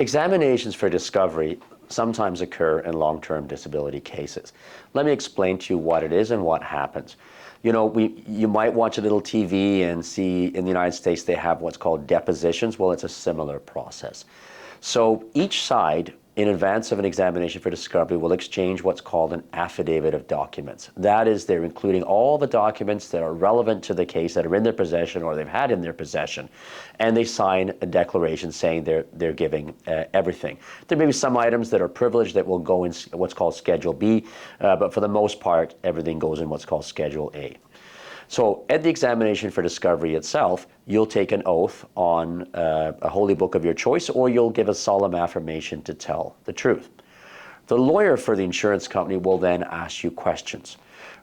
Examinations for discovery sometimes occur in long-term disability cases. Let me explain to you what it is and what happens. You might watch a little TV and see in the United States they have what's called depositions. Well, it's a similar process. So each side, in advance of an examination for discovery, will exchange what's called an affidavit of documents. That is, they're including all the documents that are relevant to the case that are in their possession or they've had in their possession, and they sign a declaration saying they're giving everything. There may be some items that are privileged that will go in what's called Schedule B, but for the most part, everything goes in what's called Schedule A. So at the examination for discovery itself, you'll take an oath on a holy book of your choice, or you'll give a solemn affirmation to tell the truth. The lawyer for the insurance company will then ask you questions.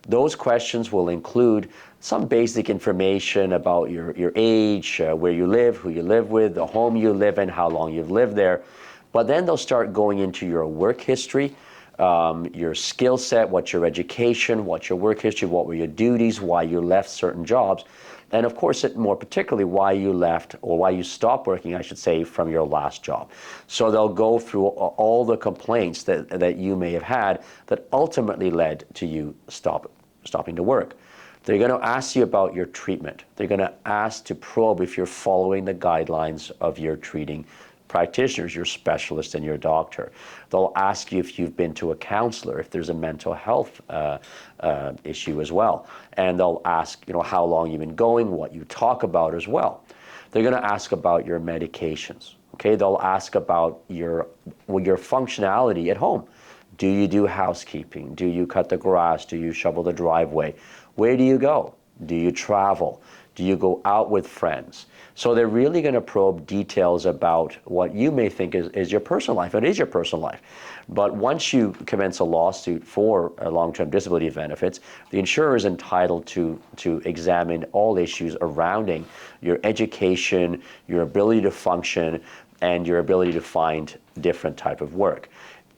Those questions will include some basic information about your age, where you live, who you live with, the home you live in, how long you've lived there. But then they'll start going into your work history, your skill set, what's your education, what's your work history, what were your duties, why you left certain jobs, and of course, more particularly, why you left, or why you stopped working, I should say, from your last job. So they'll go through all the complaints that you may have had that ultimately led to you stopping to work. They're going to ask you about your treatment. They're going to ask to probe if you're following the guidelines of your treating practitioners, your specialist and your doctor. They'll ask you if you've been to a counselor, if there's a mental health issue as well. And they'll ask, how long you've been going, what you talk about as well. They're going to ask about your medications. Okay, they'll ask about your functionality at home. Do you do housekeeping? Do you cut the grass? Do you shovel the driveway? Where do you go? Do you travel? Do you go out with friends? So they're really going to probe details about what you may think is your personal life. It is your personal life. But once you commence a lawsuit for long-term disability benefits, the insurer is entitled to examine all issues surrounding your education, your ability to function, and your ability to find different type of work.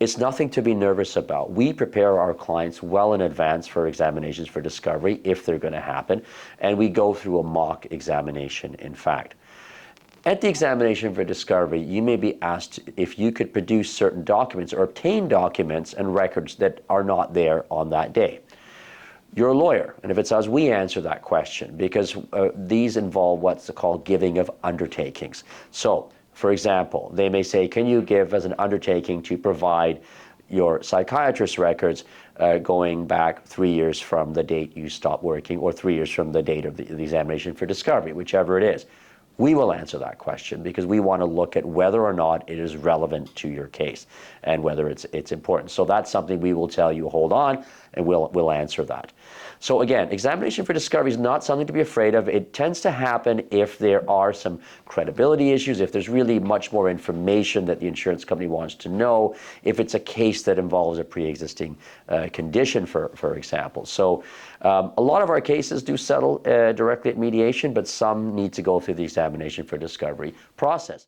It's nothing to be nervous about. We prepare our clients well in advance for examinations for discovery, if they're going to happen, and we go through a mock examination, in fact. At the examination for discovery, you may be asked if you could produce certain documents or obtain documents and records that are not there on that day. You're a lawyer, and if it's us, we answer that question, because these involve what's called giving of undertakings. So, for example, they may say, can you give as an undertaking to provide your psychiatrist records going back 3 years from the date you stopped working, or 3 years from the date of the examination for discovery, whichever it is. We will answer that question because we want to look at whether or not it is relevant to your case and whether it's important. So that's something we will tell you, hold on, and we'll answer that. So again, examination for discovery is not something to be afraid of. It tends to happen if there are some credibility issues, if there's really much more information that the insurance company wants to know, if it's a case that involves a pre-existing condition, for example. So a lot of our cases do settle directly at mediation, but some need to go through the examination for discovery process.